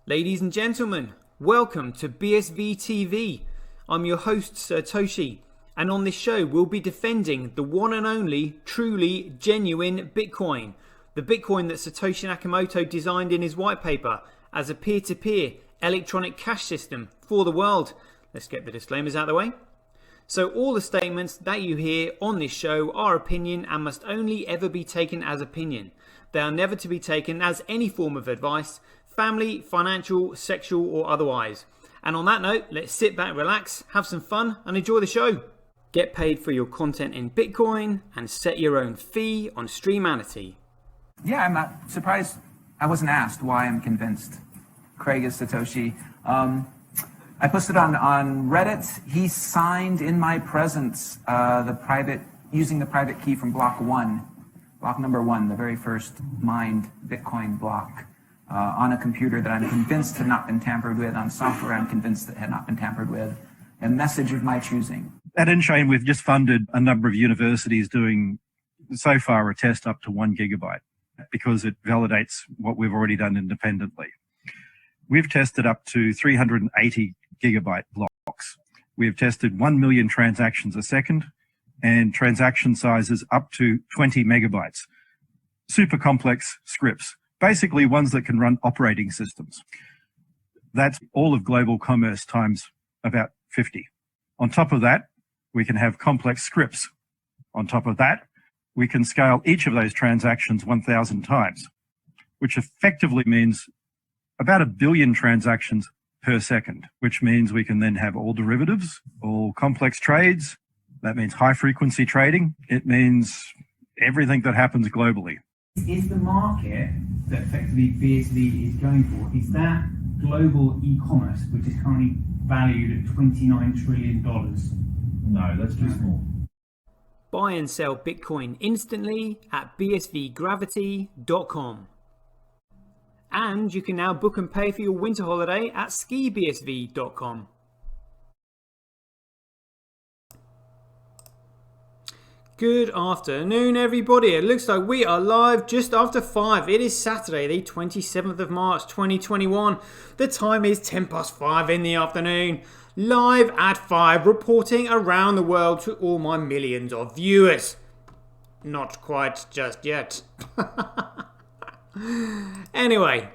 Ladies and gentlemen, welcome to BSV TV. I'm your host Satoshi, and on this show we'll be defending the one and only, truly genuine Bitcoin. The Bitcoin that Satoshi Nakamoto designed in his white paper as a peer-to-peer electronic cash system for the world. Let's get the disclaimers out of the way. So all the statements that you hear on this show are opinion and must only ever be taken as opinion. They are never to be taken as any form of advice, family, financial, sexual or otherwise. And on that note, let's sit back, relax, have some fun and enjoy the show. Get paid for your content in Bitcoin and set your own fee on Streamanity. Yeah, I'm not surprised I wasn't asked why I'm convinced Craig is Satoshi. I posted on Reddit. He signed in my presence using the private key from block number one, the very first mined Bitcoin block. On a computer that I'm convinced had not been tampered with, on software I'm convinced that had not been tampered with, a message of my choosing. At Enchain, we've just funded a number of universities doing, so far, a test up to 1 gigabyte because it validates what we've already done independently. We've tested up to 380 gigabyte blocks. We've tested 1 million transactions a second and transaction sizes up to 20 megabytes. Super complex scripts. Basically ones that can run operating systems. That's all of global commerce times about 50. On top of that, we can have complex scripts. On top of that, we can scale each of those transactions 1,000 times, which effectively means about 1 billion transactions per second, which means we can then have all derivatives, all complex trades. That means high frequency trading. It means everything that happens globally. Is the market that effectively BSV is going for, is that global e-commerce, which is currently valued at $29 trillion? No, that's too small. Buy and sell Bitcoin instantly at bsvgravity.com. And you can now book and pay for your winter holiday at skibsv.com. Good afternoon, everybody. It looks like we are live just after 5. It is Saturday, the 27th of March, 2021. The time is 10 past 5 in the afternoon. Live at 5, reporting around the world to all my millions of viewers. Not quite just yet. Anyway,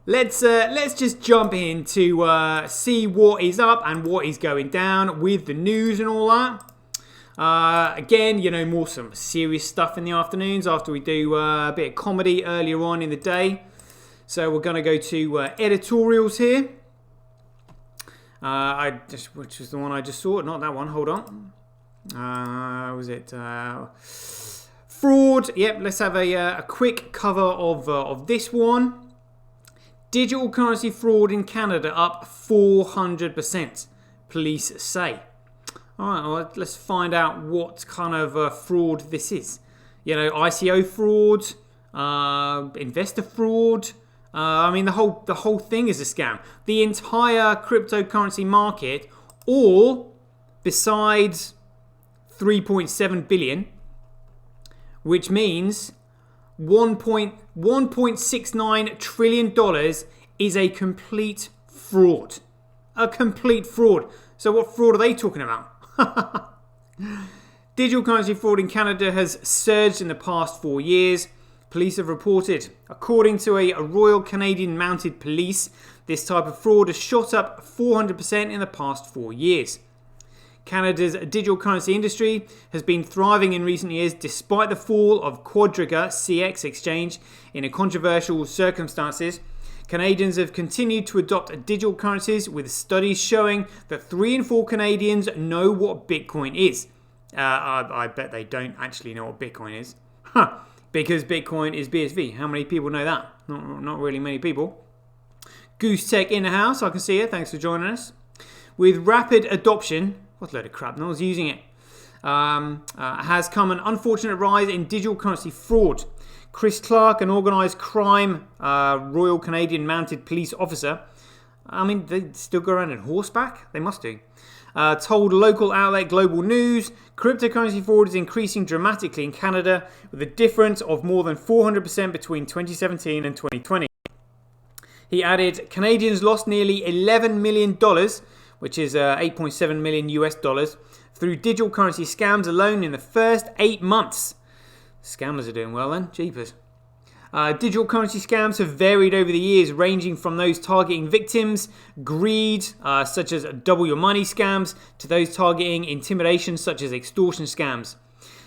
let's just jump in to see what is up and what is going down with the news and all that. Again, more some serious stuff in the afternoons after we do a bit of comedy earlier on in the day. So we're going to go to editorials here. Which was the one I just saw? Not that one. Hold on. Was it fraud? Yep. Let's have a quick cover of this one. Digital currency fraud in Canada up 400%. Police say. Alright, well, let's find out what kind of fraud this is. ICO fraud, investor fraud. The whole thing is a scam. The entire cryptocurrency market, all besides 3.7 billion, which means $1.69 trillion is a complete fraud. A complete fraud. So what fraud are they talking about? Digital currency fraud in Canada has surged in the past 4 years. Police have reported. According to a Royal Canadian Mounted Police, this type of fraud has shot up 400% in the past 4 years. Canada's digital currency industry has been thriving in recent years despite the fall of Quadriga Ftx Exchange in a controversial circumstances. Canadians have continued to adopt digital currencies, with studies showing that 3 in 4 Canadians know what Bitcoin is. I bet they don't actually know what Bitcoin is. Because Bitcoin is BSV. How many people know that? Not really many people. Goose Tech in the house, I can see it. Thanks for joining us. With rapid adoption, what a load of crap, no one's using it, has come an unfortunate rise in digital currency fraud. Chris Clark, an organised crime Royal Canadian Mounted Police officer, they still go around on horseback? They must do. Told local outlet Global News, cryptocurrency fraud is increasing dramatically in Canada, with a difference of more than 400% between 2017 and 2020. He added, Canadians lost nearly $11 million, which is 8.7 million US dollars, through digital currency scams alone in the first 8 months. Scammers are doing well then, jeepers. Digital currency scams have varied over the years, ranging from those targeting victims, greed, such as double your money scams, to those targeting intimidation, such as extortion scams.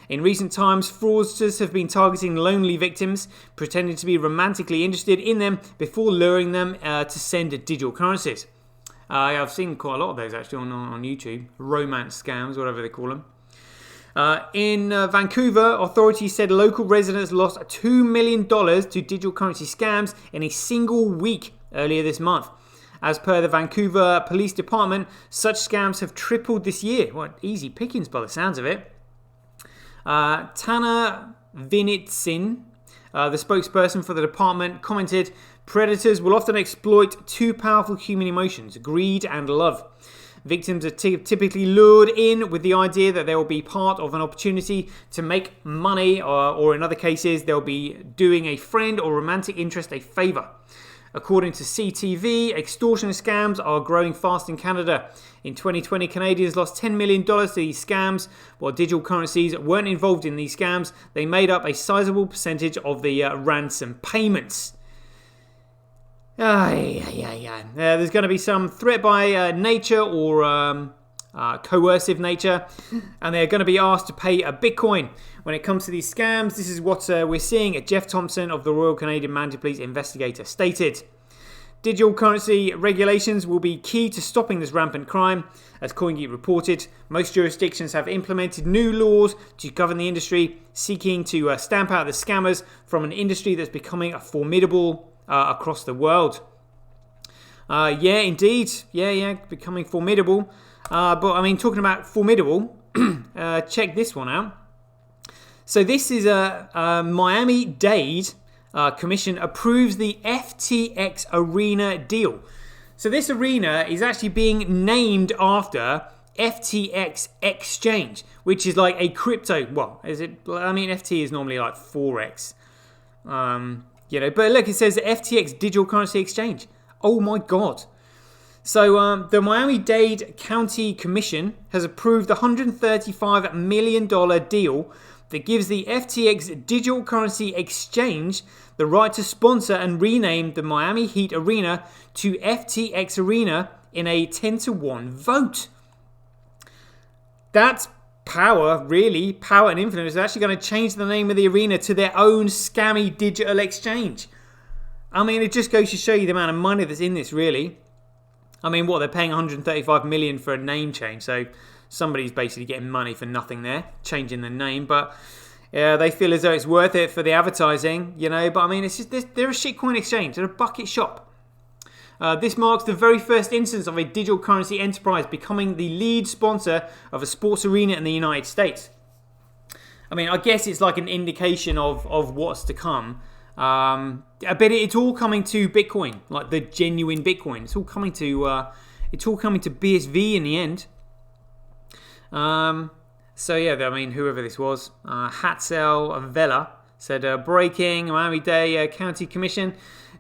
In recent times, fraudsters have been targeting lonely victims, pretending to be romantically interested in them before luring them to send digital currencies. I've seen quite a lot of those actually on YouTube. Romance scams, whatever they call them. In Vancouver, authorities said local residents lost $2 million to digital currency scams in a single week earlier this month. As per the Vancouver Police Department, such scams have tripled this year. What easy pickings by the sounds of it. Tana Vinitsin, the spokesperson for the department, commented, predators will often exploit two powerful human emotions, greed and love. Victims are typically lured in with the idea that they will be part of an opportunity to make money, or in other cases, they'll be doing a friend or romantic interest a favour. According to CTV, extortion scams are growing fast in Canada. In 2020, Canadians lost $10 million to these scams. While digital currencies weren't involved in these scams, they made up a sizable percentage of the ransom payments. There's going to be some threat by nature or coercive nature, and they're going to be asked to pay a Bitcoin. When it comes to these scams, this is what we're seeing. Jeff Thompson of the Royal Canadian Mounted Police Investigator stated. Digital currency regulations will be key to stopping this rampant crime. As CoinGeek reported, most jurisdictions have implemented new laws to govern the industry, seeking to stamp out the scammers from an industry that's becoming a formidable across the world. Yeah, indeed. Yeah, becoming formidable. But I mean, talking about formidable, check this one out. So this is a Miami-Dade Commission approves the Ftx Arena Deal. So this arena is actually being named after Ftx Exchange, which is like a crypto. Well, is it? I mean, FT is normally like 4x. But look, it says FTX Digital Currency Exchange. Oh my God. So the Miami-Dade County Commission has approved the $135 million deal that gives the FTX Digital Currency Exchange the right to sponsor and rename the Miami Heat Arena to Ftx Arena in a 10-1 vote. That's power, really. Power and influence. They're actually going to change the name of the arena to their own scammy digital exchange. I mean, it just goes to show you the amount of money that's in this, really. I mean, they're paying $135 million for a name change, so somebody's basically getting money for nothing there, changing the name, but they feel as though it's worth it for the advertising, but I mean, it's just they're a shitcoin exchange, they're a bucket shop. This marks the very first instance of a digital currency enterprise becoming the lead sponsor of a sports arena in the United States. I mean, I guess it's like an indication of what's to come. I bet it's all coming to Bitcoin, like the genuine Bitcoin. It's all coming to BSV in the end. So yeah, I mean, whoever this was, Hatzel Vela said, breaking, Miami-Dade County Commission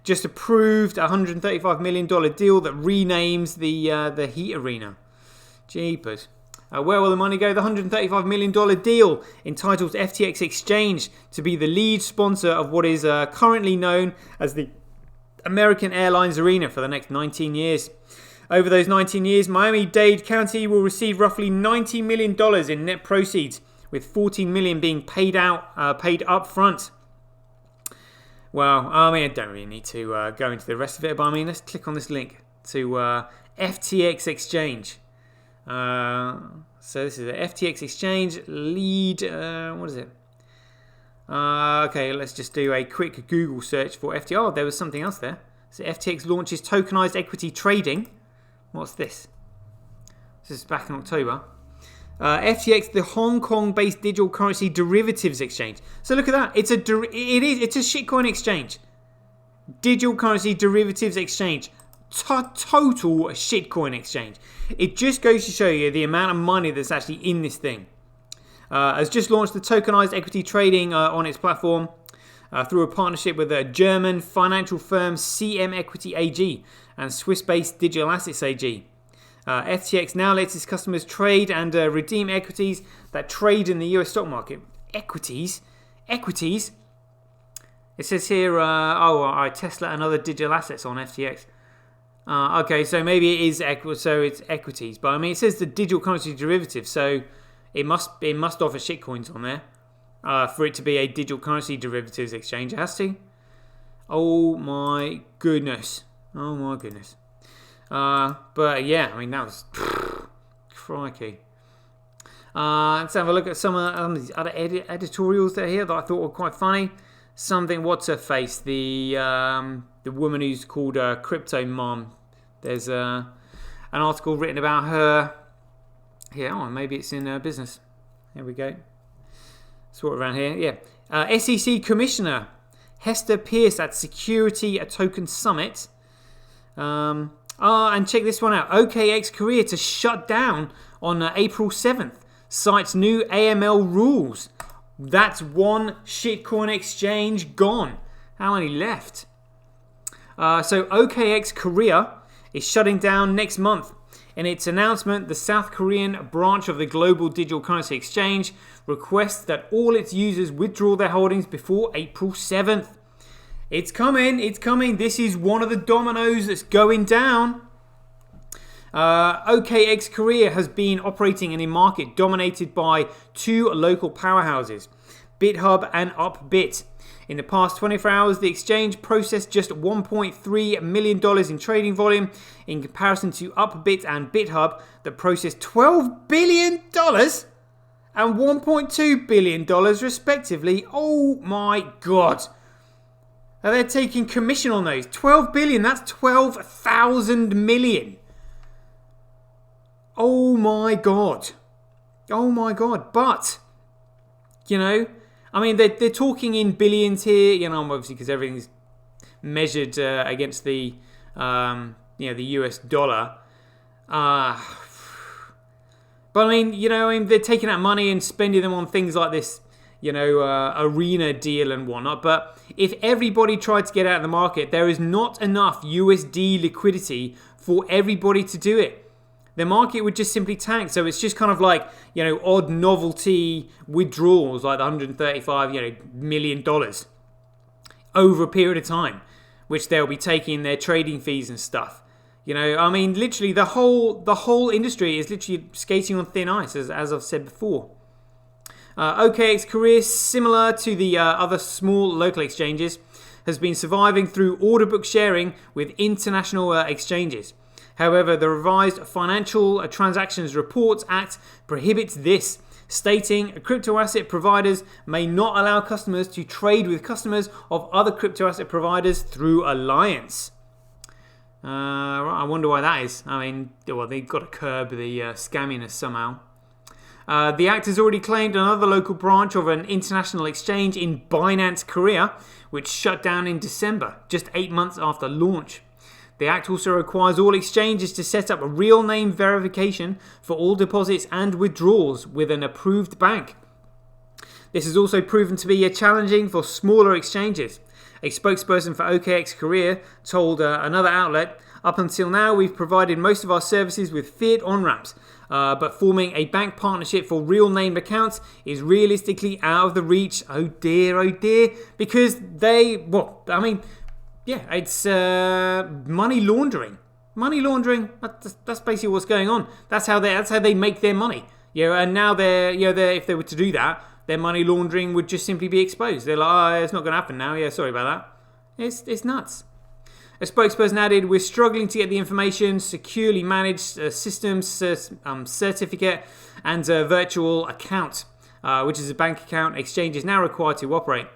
just approved a $135 million deal that renames the Heat Arena. Jeepers. Where will the money go? The $135 million deal entitles Ftx Exchange to be the lead sponsor of what is currently known as the American Airlines Arena for the next 19 years. Over those 19 years, Miami-Dade County will receive roughly $90 million in net proceeds, with $14 million being paid up front. Well, I mean, I don't really need to go into the rest of it, but I mean, let's click on this link to Ftx Exchange. So this is the Ftx Exchange lead. What is it? Okay, let's just do a quick Google search for FTX. Oh, there was something else there. So FTX launches tokenized equity trading. What's this? This is back in October. FTX, the Hong Kong-based digital currency derivatives exchange. So look at that. It's a shitcoin exchange. Digital currency derivatives exchange. Total shitcoin exchange. It just goes to show you the amount of money that's actually in this thing. Has just launched the tokenized equity trading on its platform. through a partnership with a German financial firm CM Equity AG and Swiss-based Digital Assets AG. FTX now lets its customers trade and redeem equities that trade in the US stock market. Equities? Equities? It says here, Tesla and other digital assets on FTX. Okay, so maybe it is it's equities, but I mean it says the digital currency derivative, so it must offer shitcoins on there for it to be a digital currency derivatives exchange. It has to. Oh my goodness. But yeah, I mean that was crikey. Let's have a look at some of these other editorials that are here that I thought were quite funny. Something, what's her face? The woman who's called Crypto Mom. There's an article written about her. Yeah, maybe it's in business. Here we go. Sort of around here. Yeah. SEC Commissioner Hester Peirce at Security Token Summit. And check this one out. OKX Korea to shut down on April 7th. Cites new AML rules. That's one shitcoin exchange gone. How many left? So OKX Korea is shutting down next month. In its announcement, the South Korean branch of the global digital currency exchange requests that all its users withdraw their holdings before April 7th. It's coming. This is one of the dominoes that's going down. OKX Korea has been operating in a market dominated by two local powerhouses, BitHub and Upbit. In the past 24 hours, the exchange processed just $1.3 million in trading volume in comparison to Upbit and BitHub that processed $12 billion and $1.2 billion respectively. Oh my God. Now they're taking commission on those. 12 billion, that's 12,000 million. Oh my God. But, you know, I mean, they're talking in billions here, you know, obviously because everything's measured against the, the US dollar. But I mean, they're taking out money and spending them on things like this, Arena Deal and whatnot. But if everybody tried to get out of the market, there is not enough USD liquidity for everybody to do it. The market would just simply tank. So it's just kind of like, odd novelty withdrawals, like the $135 million over a period of time, which they'll be taking their trading fees and stuff. I mean, literally the whole industry is literally skating on thin ice, as I've said before. OKX Korea, similar to the other small local exchanges, has been surviving through order book sharing with international exchanges. However, the revised Financial Transactions Reports Act prohibits this, stating crypto asset providers may not allow customers to trade with customers of other crypto asset providers through alliance. I wonder why that is. I mean, well, they've got to curb the scamminess somehow. The act has already claimed another local branch of an international exchange in Binance Korea, which shut down in December, just 8 months after launch. The Act also requires all exchanges to set up a real name verification for all deposits and withdrawals with an approved bank. This has also proven to be challenging for smaller exchanges. A spokesperson for OKX Korea told another outlet, "Up until now, we've provided most of our services with fiat on-ramps, but forming a bank partnership for real name accounts is realistically out of the reach." Oh dear, because it's money laundering. That's basically what's going on. That's how they make their money. And now if they were to do that, their money laundering would just simply be exposed. They're like, it's not going to happen now. Yeah, sorry about that. It's nuts. A spokesperson added, "We're struggling to get the information, securely managed systems, certificate, and virtual account, which is a bank account exchange is now required to operate.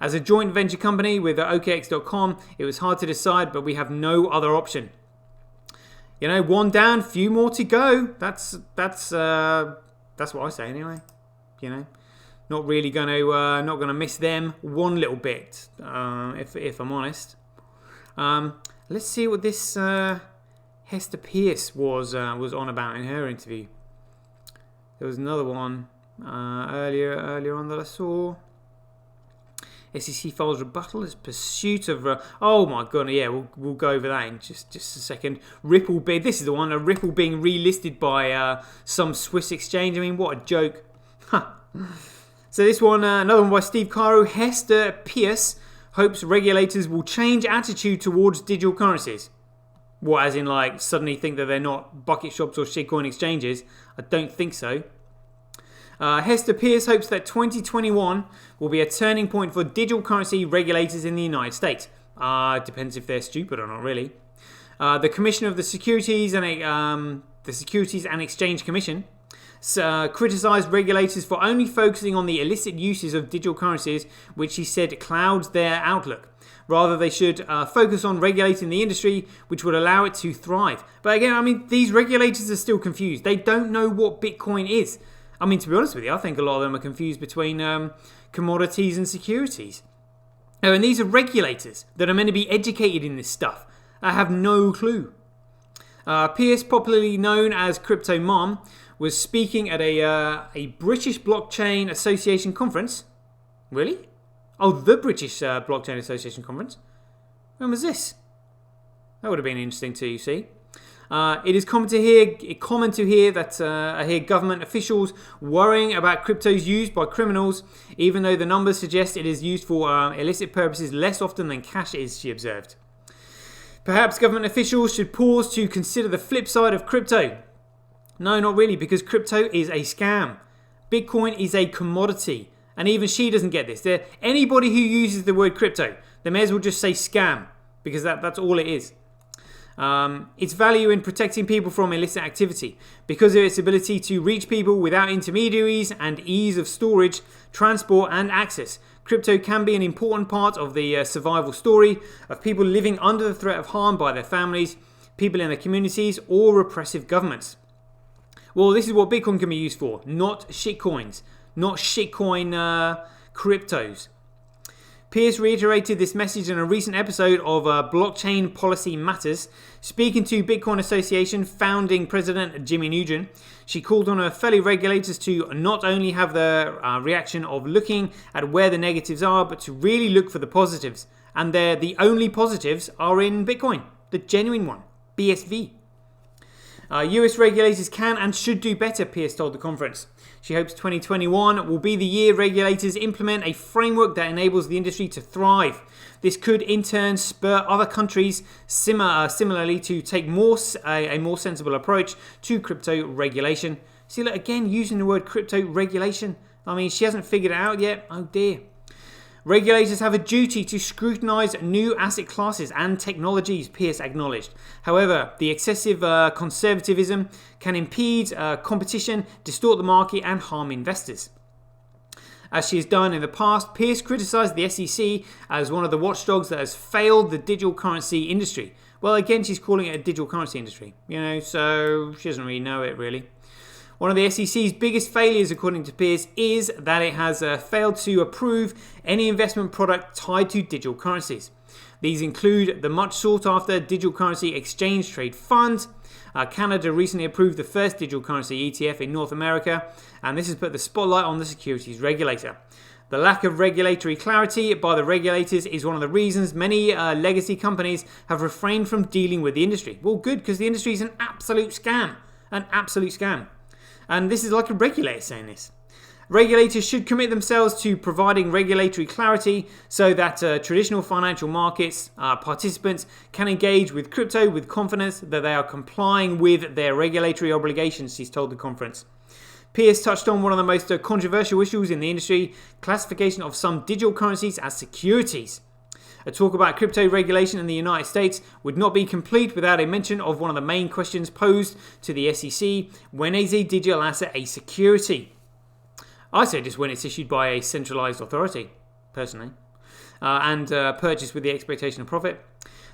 As a joint venture company with OKX.com, it was hard to decide, but we have no other option." One down, few more to go. That's what I say anyway. Not really gonna miss them one little bit. If I'm honest. Let's see what this Hester Peirce was on about in her interview. There was another one earlier on that I saw. SEC files rebuttal as pursuit of... oh my god, yeah, we'll go over that in just a second. Ripple, this is the one, a Ripple being relisted by some Swiss exchange. I mean, what a joke. So this one, another one by Steve Caro. Hester Pierce hopes regulators will change attitude towards digital currencies. What, as in like suddenly think that they're not bucket shops or shitcoin exchanges? I don't think so. Hester Pierce hopes that 2021 will be a turning point for digital currency regulators in the United States. Depends if they're stupid or not, really. The Commissioner of the Securities and Exchange Commission criticised regulators for only focusing on the illicit uses of digital currencies, which he said clouds their outlook. Rather, they should focus on regulating the industry, which would allow it to thrive. But again, I mean, these regulators are still confused. They don't know what Bitcoin is. I mean, to be honest with you, I think a lot of them are confused between commodities and securities. Oh, and these are regulators that are meant to be educated in this stuff. I have no clue. Pierce, popularly known as Crypto Mom, was speaking at a British Blockchain Association conference. Really? Oh, the British Blockchain Association conference. When was this? That would have been interesting to see. It is common to hear that I hear government officials worrying about crypto's use by criminals, even though the numbers suggest it is used for illicit purposes less often than cash is, she observed. Perhaps government officials should pause to consider the flip side of crypto. No, not really, because crypto is a scam. Bitcoin is a commodity, and even she doesn't get this. Anybody who uses the word crypto, they may as well just say scam, because that's all it is. Its value in protecting people from illicit activity. Because of its ability to reach people without intermediaries and ease of storage, transport and access, crypto can be an important part of the survival story of people living under the threat of harm by their families, people in their communities or repressive governments. Well, this is what Bitcoin can be used for, not shitcoins, not shitcoin cryptos. Pierce reiterated this message in a recent episode of Blockchain Policy Matters. Speaking to Bitcoin Association founding president Jimmy Nugent, she called on her fellow regulators to not only have the reaction of looking at where the negatives are, but to really look for the positives. And the only positives are in Bitcoin, the genuine one, BSV. US regulators can and should do better, Pierce told the conference. She hopes 2021 will be the year regulators implement a framework that enables the industry to thrive. This could in turn spur other countries similarly to take a more sensible approach to crypto regulation. See, look, again, using the word crypto regulation. I mean, she hasn't figured it out yet. Oh dear. Regulators have a duty to scrutinise new asset classes and technologies, Pierce acknowledged. However, the excessive conservatism can impede competition, distort the market and harm investors. As she has done in the past, Pierce criticised the SEC as one of the watchdogs that has failed the digital currency industry. Well, again, she's calling it a digital currency industry, so she doesn't really know it, really. One of the SEC's biggest failures, according to Pierce, is that it has failed to approve any investment product tied to digital currencies. These include the much sought-after Digital Currency Exchange Trade Fund. Canada recently approved the first digital currency ETF in North America, and this has put the spotlight on the securities regulator. The lack of regulatory clarity by the regulators is one of the reasons many legacy companies have refrained from dealing with the industry. Well, good, because the industry is an absolute scam. An absolute scam. And this is like a regulator saying this. Regulators should commit themselves to providing regulatory clarity so that traditional financial markets participants can engage with crypto with confidence that they are complying with their regulatory obligations, she's told the conference. Pierce touched on one of the most controversial issues in the industry, classification of some digital currencies as securities. A talk about crypto regulation in the United States would not be complete without a mention of one of the main questions posed to the SEC: when is a digital asset a security? I say just when it's issued by a centralized authority, personally, and purchased with the expectation of profit.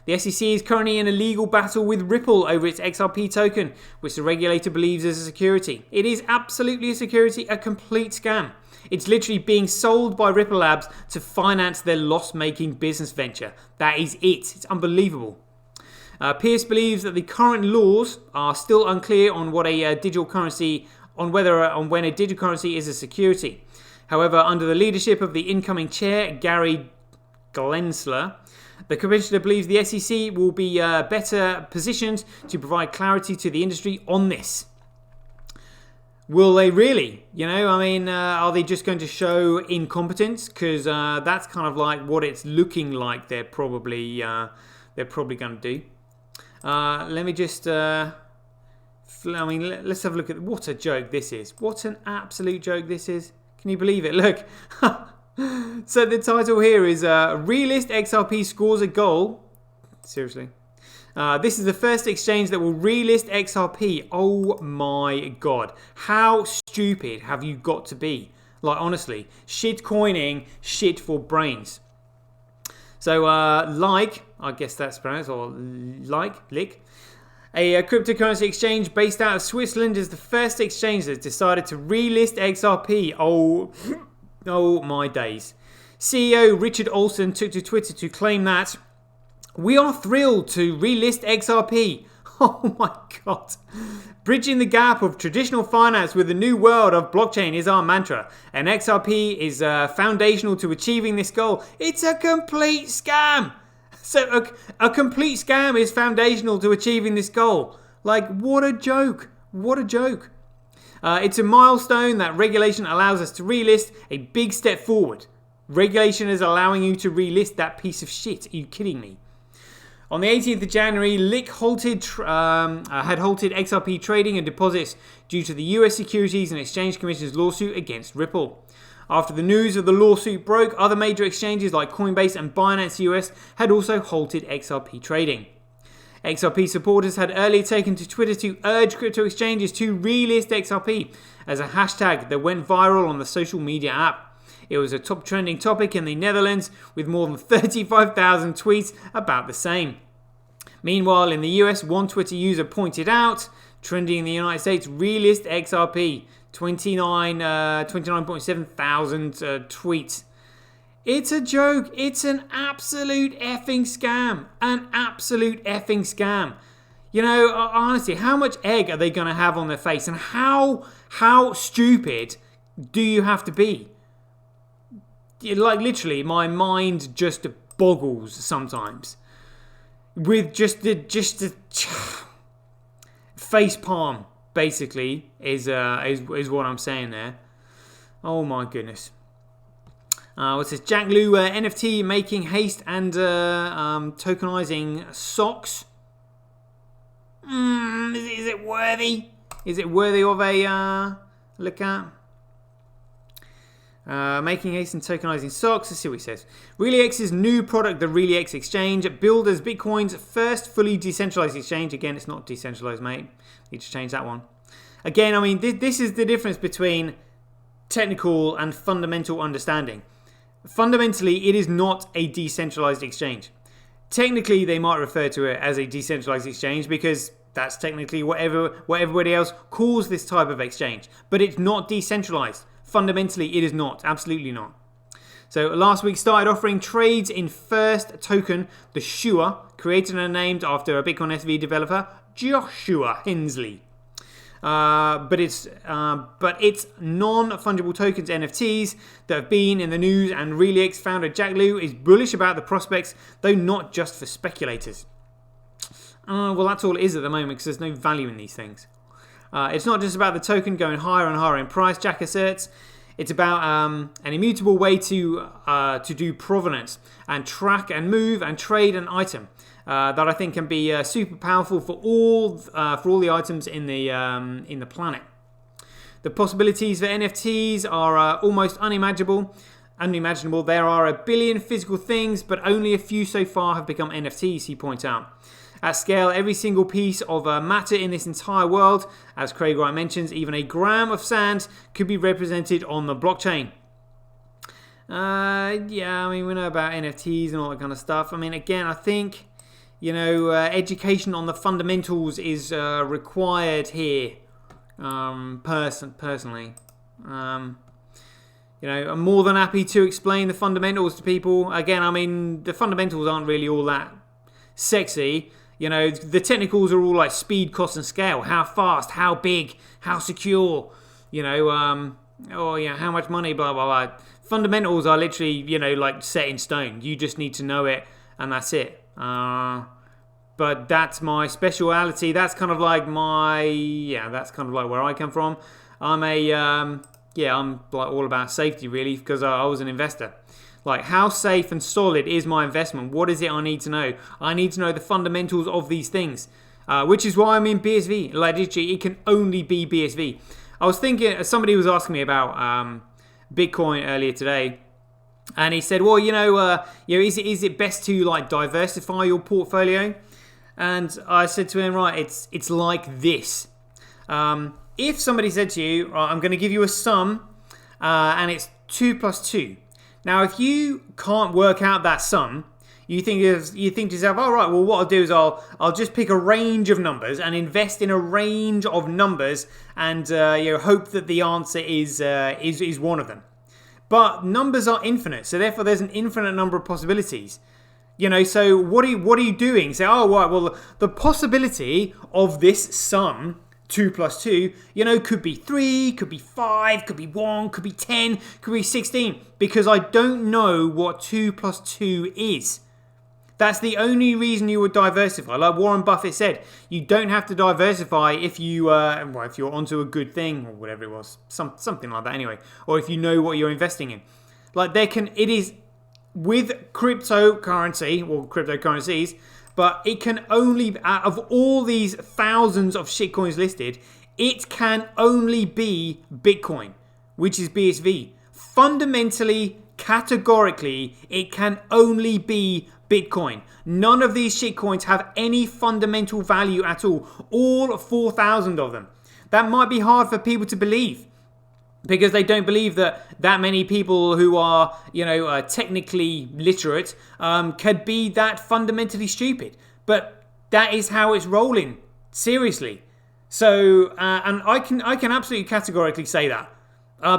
The SEC is currently in a legal battle with Ripple over its XRP token, which the regulator believes is a security. It is absolutely a security, a complete scam. It's literally being sold by Ripple Labs to finance their loss-making business venture. That is it. It's unbelievable. Pierce believes that the current laws are still unclear on what a digital currency, when a digital currency is a security. However, under the leadership of the incoming chair, Gary Gensler, the commissioner believes the SEC will be better positioned to provide clarity to the industry on this. Will they really? Are they just going to show incompetence? Because that's kind of like what it's looking like they're probably going to do. Let me just... let's have a look at what a joke this is. What an absolute joke this is. Can you believe it? Look. So the title here is Realist XRP scores a goal. Seriously. This is the first exchange that will relist XRP. Oh my god. How stupid have you got to be? Like, honestly. Shit coining, shit for brains. So, I guess that's pronounced, or Lick. A cryptocurrency exchange based out of Switzerland is the first exchange that decided to relist XRP. Oh my days. CEO Richard Olson took to Twitter to claim that we are thrilled to relist XRP. Oh my god. Bridging the gap of traditional finance with the new world of blockchain is our mantra, and XRP is foundational to achieving this goal. It's a complete scam. So a complete scam is foundational to achieving this goal. Like, what a joke. What a joke. It's a milestone that regulation allows us to relist, a big step forward. Regulation is allowing you to relist that piece of shit. Are you kidding me? On the 18th of January, Lick had halted XRP trading and deposits due to the US Securities and Exchange Commission's lawsuit against Ripple. After the news of the lawsuit broke, other major exchanges like Coinbase and Binance US had also halted XRP trading. XRP supporters had earlier taken to Twitter to urge crypto exchanges to relist XRP as a hashtag that went viral on the social media app. It was a top trending topic in the Netherlands with more than 35,000 tweets about the same. Meanwhile, in the US, one Twitter user pointed out, trending in the United States, relist XRP, 29.7 thousand tweets. It's a joke. It's an absolute effing scam. An absolute effing scam. Honestly, how much egg are they going to have on their face? And how stupid do you have to be? Like, literally, my mind just boggles sometimes. With just the face palm, basically, is what I'm saying there. Oh my goodness. What's this? Jack Lew NFT making haste and tokenizing socks. Is it worthy? Is it worthy of a look at? Making haste and tokenizing socks. Let's see what he says. ReallyX's new product, the ReallyX Exchange, billed as Bitcoin's first fully decentralized exchange. Again, it's not decentralized, mate. Need to change that one. Again, this is the difference between technical and fundamental understanding. Fundamentally, it is not a decentralized exchange. Technically, they might refer to it as a decentralized exchange because that's technically what everybody else calls this type of exchange. But it's not decentralized. Fundamentally, it is not. Absolutely not. So last week started offering trades in first token, the Shua, created and named after a Bitcoin SV developer, Joshua Hensley. But it's non-fungible tokens, NFTs, that have been in the news, and ReallyX founder Jack Lew is bullish about the prospects, though not just for speculators. Well, that's all it is at the moment, because there's no value in these things. It's not just about the token going higher and higher in price, Jack asserts. It's about an immutable way to do provenance and track and move and trade an item that I think can be super powerful for all the items in the planet. The possibilities for NFTs are almost unimaginable. There are a billion physical things, but only a few so far have become NFTs, he points out. At scale, every single piece of matter in this entire world, as Craig Wright mentions, even a gram of sand could be represented on the blockchain. We know about NFTs and all that kind of stuff. Again, I think, education on the fundamentals is required here, personally. I'm more than happy to explain the fundamentals to people. Again, the fundamentals aren't really all that sexy. The technicals are all like speed, cost, and scale. How fast, how big, how secure. or how much money, blah blah blah. Fundamentals are literally like set in stone. You just need to know it, and that's it. But that's my speciality. That's kind of like that's kind of like where I come from. I'm I'm like all about safety really, because I was an investor. Like, how safe and solid is my investment? What is it I need to know? I need to know the fundamentals of these things, which is why I'm in BSV. Like, literally, it can only be BSV. I was thinking, somebody was asking me about Bitcoin earlier today, and he said, well, is it best to like diversify your portfolio? And I said to him, right, it's like this. If somebody said to you, right, I'm going to give you a sum, and it's 2 plus 2. Now, if you can't work out that sum, you think to yourself, all right, well, what I'll do is I'll just pick a range of numbers and invest in a range of numbers, and hope that the answer is one of them. But numbers are infinite, so therefore there's an infinite number of possibilities. So what are you doing? Say, oh, right, well, the possibility of this sum, 2 plus 2, could be 3, could be 5, could be 1, could be 10, could be 16, because I don't know what 2 plus 2 is. That's the only reason you would diversify. Like Warren Buffett said, you don't have to diversify if you're onto a good thing, or whatever it was, something like that anyway, or if you know what you're investing in. Like it is with cryptocurrency or cryptocurrencies, but it can only, out of all these thousands of shitcoins listed, it can only be Bitcoin, which is BSV. Fundamentally, categorically, it can only be Bitcoin. None of these shitcoins have any fundamental value at all 4,000 of them. That might be hard for people to believe, because they don't believe that many people who are, technically literate could be that fundamentally stupid. But that is how it's rolling. Seriously. So, and I can absolutely categorically say that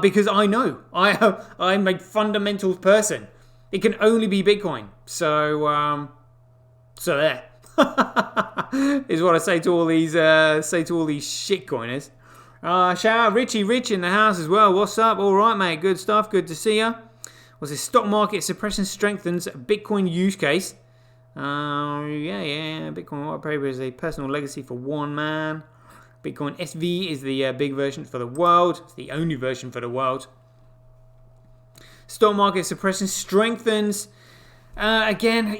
because I know I'm a fundamental person. It can only be Bitcoin. So there is what I say to all these shitcoiners. Shout out Richie Rich in the house as well. What's up? All right, mate. Good stuff. Good to see ya. What's this? Stock market suppression strengthens Bitcoin use case. Bitcoin white paper is a personal legacy for one man. Bitcoin SV is the big version for the world. It's the only version for the world. Stock market suppression strengthens. Again,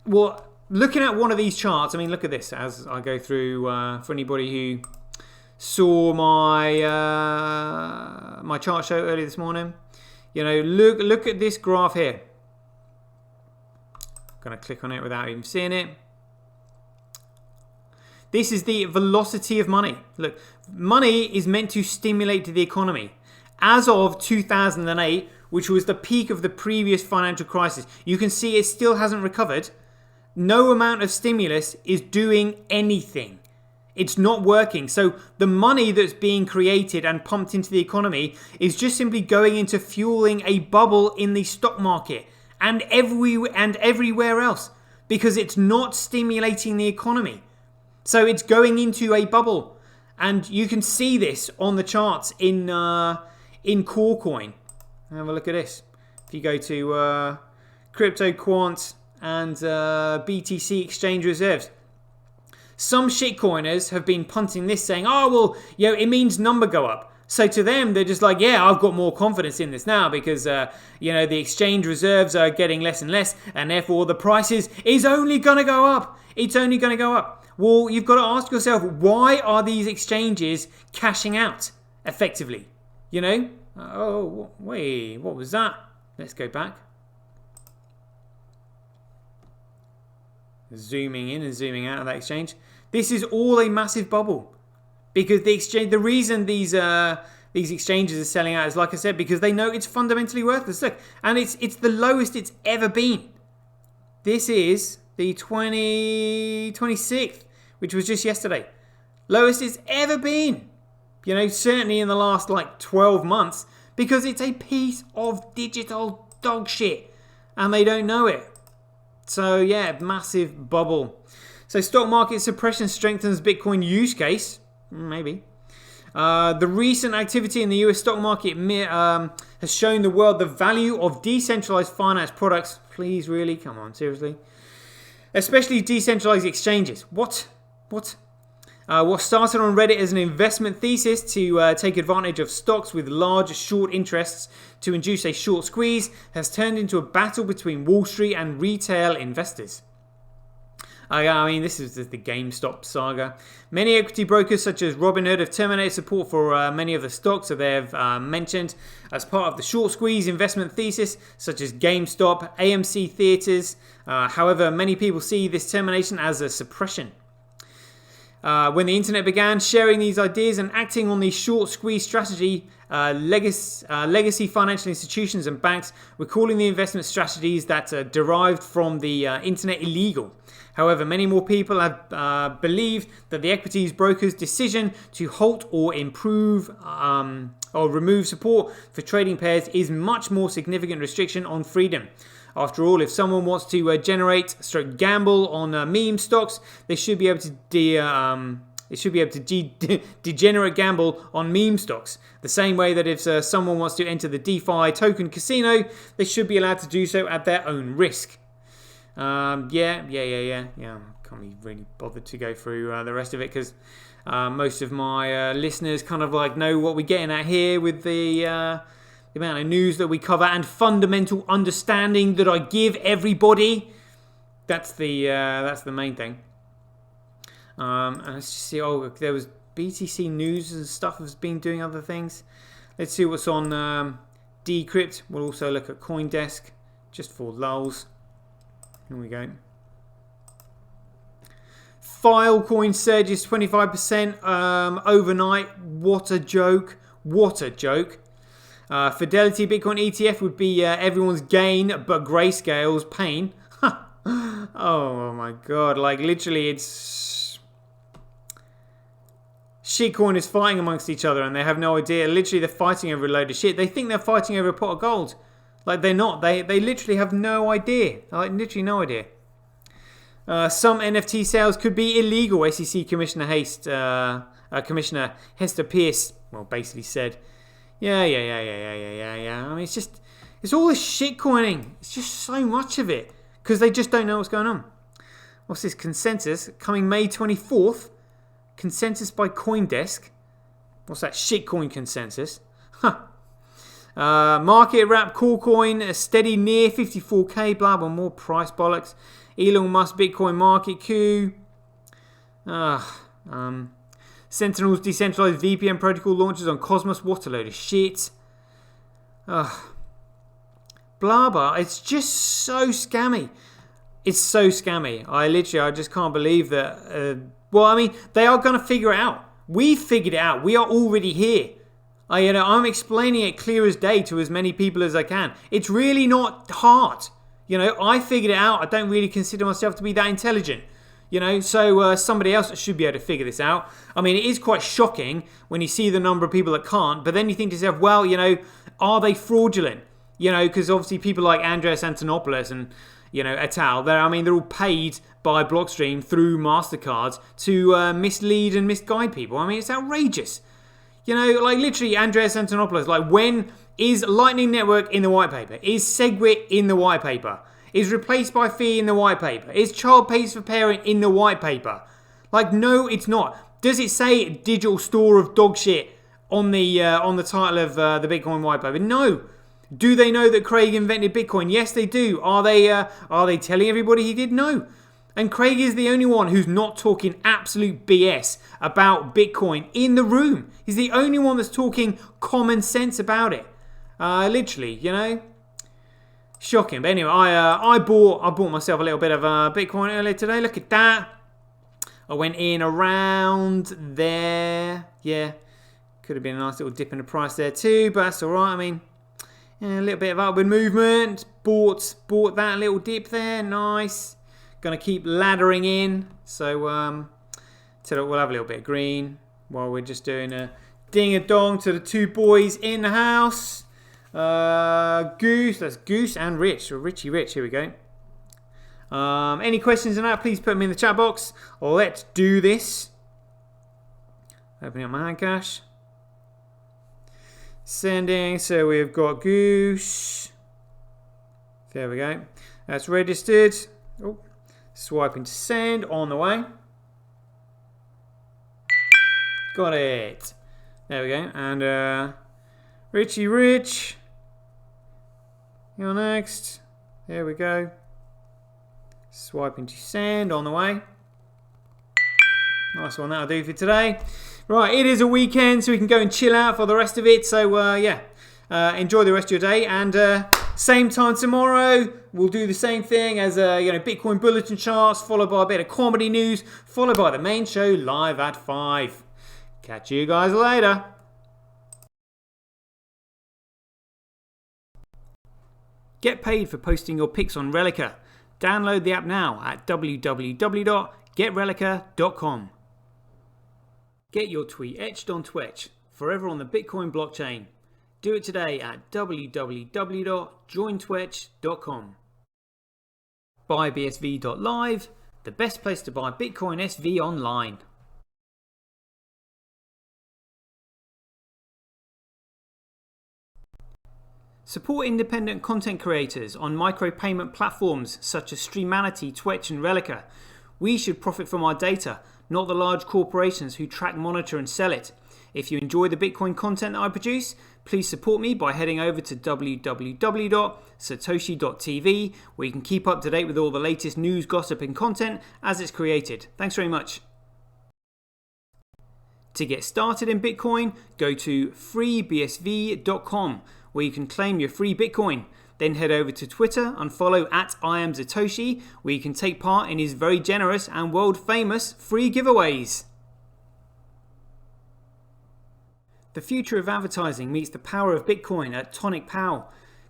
looking at one of these charts. I mean, look at this as I go through. For anybody who saw my chart show earlier this morning, look at this graph here. I'm going to click on it without even seeing it. This is the velocity of money. Look, money is meant to stimulate the economy. As of 2008, which was the peak of the previous financial crisis, you can see it still hasn't recovered. No amount of stimulus is doing anything. It's not working. So the money that's being created and pumped into the economy is just simply going into fueling a bubble in the stock market and everywhere else, because it's not stimulating the economy. So it's going into a bubble, and you can see this on the charts in CoreCoin. Have a look at this. If you go to Crypto Quant and BTC Exchange Reserves, some shitcoiners have been punting this, saying, oh, well, it means number go up. So to them, they're just like, yeah, I've got more confidence in this now because, the exchange reserves are getting less and less, and therefore the prices is only going to go up. It's only going to go up. Well, you've got to ask yourself, why are these exchanges cashing out effectively? Oh, wait, what was that? Let's go back. Zooming in and zooming out of that exchange. This is all a massive bubble. Because the reason these exchanges are selling out is, like I said, because they know it's fundamentally worthless. Look, and it's the lowest it's ever been. This is the 26th, which was just yesterday. Lowest it's ever been. Certainly in the last 12 months, because it's a piece of digital dog shit, and they don't know it. So yeah, massive bubble. So stock market suppression strengthens Bitcoin use case. Maybe. The recent activity in the US stock market has shown the world the value of decentralized finance products. Please, really? Come on, seriously? Especially decentralized exchanges. What started on Reddit as an investment thesis to take advantage of stocks with large short interests to induce a short squeeze has turned into a battle between Wall Street and retail investors. I mean, this is the GameStop saga. Many equity brokers such as Robinhood have terminated support for many of the stocks that they have mentioned as part of the short squeeze investment thesis, such as GameStop, AMC Theaters. However, many people see this termination as a suppression. When the internet began sharing these ideas and acting on the short squeeze strategy, legacy financial institutions and banks were calling the investment strategies that derived from the internet illegal. However, many more people have believed that the equities brokers' decision to halt or improve or remove support for trading pairs is much more significant restriction on freedom. After all, if someone wants to gamble on meme stocks, they should be able to degenerate gamble on meme stocks. The same way that if someone wants to enter the DeFi token casino, they should be allowed to do so at their own risk. Yeah. Can't be really bothered to go through the rest of it because most of my listeners kind of like know what we're getting at here with the amount of news that we cover and fundamental understanding that I give everybody. That's the main thing. And let's just see. Oh, there was BTC News and stuff has been doing other things. Let's see what's on Decrypt. We'll also look at CoinDesk just for lulz. Here we go. Filecoin surges 25% overnight. What a joke. What a joke. Fidelity Bitcoin ETF would be everyone's gain, but Grayscale's pain. Oh my god. Like literally it's... Shitcoin is fighting amongst each other and they have no idea. Literally they're fighting over a load of shit. They think they're fighting over a pot of gold. Like they're not. They literally have no idea. Like literally no idea. Some NFT sales could be illegal. SEC Commissioner Commissioner Hester Pierce, well, basically said, yeah. I mean, it's all this shitcoining. It's just so much of it because they just don't know what's going on. What's this consensus coming May 24th? Consensus by CoinDesk. What's that shitcoin consensus? Huh. Market wrap, Coolcoin, steady near 54k, blah, blah, more price bollocks. Elon Musk, Bitcoin market coup. Sentinel's decentralized VPN protocol launches on Cosmos. What a load of shit. Blah, blah. It's just so scammy. It's so scammy. I just can't believe that. Well, I mean, they are going to figure it out. We figured it out. We are already here. I'm explaining it clear as day to as many people as I can. It's really not hard. I figured it out. I don't really consider myself to be that intelligent. So somebody else should be able to figure this out. I mean, it is quite shocking when you see the number of people that can't. But then you think to yourself, well, are they fraudulent? Because obviously people like Andreas Antonopoulos and, et al., they're all paid by Blockstream through MasterCards to mislead and misguide people. I mean, it's outrageous. Like literally Andreas Antonopoulos, like when is Lightning Network in the white paper? Is SegWit in the white paper? Is Replaced by Fee in the white paper? Is Child Pays for Parent in the white paper? Like, no, it's not. Does it say digital store of dog shit on the title of the Bitcoin white paper? No. Do they know that Craig invented Bitcoin? Yes, they do. Are they telling everybody he did? No. And Craig is the only one who's not talking absolute BS about Bitcoin in the room. He's the only one that's talking common sense about it. Literally, Shocking. But anyway, I bought myself a little bit of Bitcoin earlier today. Look at that. I went in around there. Yeah. Could have been a nice little dip in the price there too, but that's alright. I mean, a little bit of upward movement. Bought that little dip there. Nice. Going to keep laddering in. So we'll have a little bit of green while we're just doing a ding-a-dong to the two boys in the house. Goose. That's Goose and Rich. Or Richie Rich. Here we go. Any questions on that, please put them in the chat box. Let's do this. Opening up my hand cache. Sending. So we've got Goose. There we go. That's registered. Oh, swiping to send on the way. Got it. There we go. And Richie Rich. You're next. There we go. Swiping to send on the way. Nice one, that'll do for today. Right, it is a weekend, so we can go and chill out for the rest of it. So yeah, enjoy the rest of your day. And same time tomorrow, we'll do the same thing as Bitcoin bulletin charts, followed by a bit of comedy news, followed by the main show live at 5. Catch you guys later. Get paid for posting your pics on Relica. Download the app now at www.getrelica.com. Get your tweet etched on Twitch, forever on the Bitcoin blockchain. Do it today at www.jointwitch.com. BuyBSV.live, the best place to buy Bitcoin SV online. Support independent content creators on micropayment platforms such as Streamanity, Twitch and Relica. We should profit from our data, not the large corporations who track, monitor and sell it. If you enjoy the Bitcoin content that I produce, please support me by heading over to www.satoshi.tv, where you can keep up to date with all the latest news, gossip and content as it's created. Thanks very much. To get started in Bitcoin, go to freebsv.com, where you can claim your free Bitcoin. Then head over to Twitter and follow @IamSatoshi, where you can take part in his very generous and world famous free giveaways. The future of advertising meets the power of Bitcoin at Tonic Pow.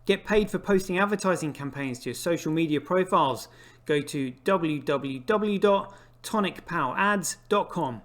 Get paid for posting advertising campaigns to your social media profiles. Go to www.tonicpowads.com.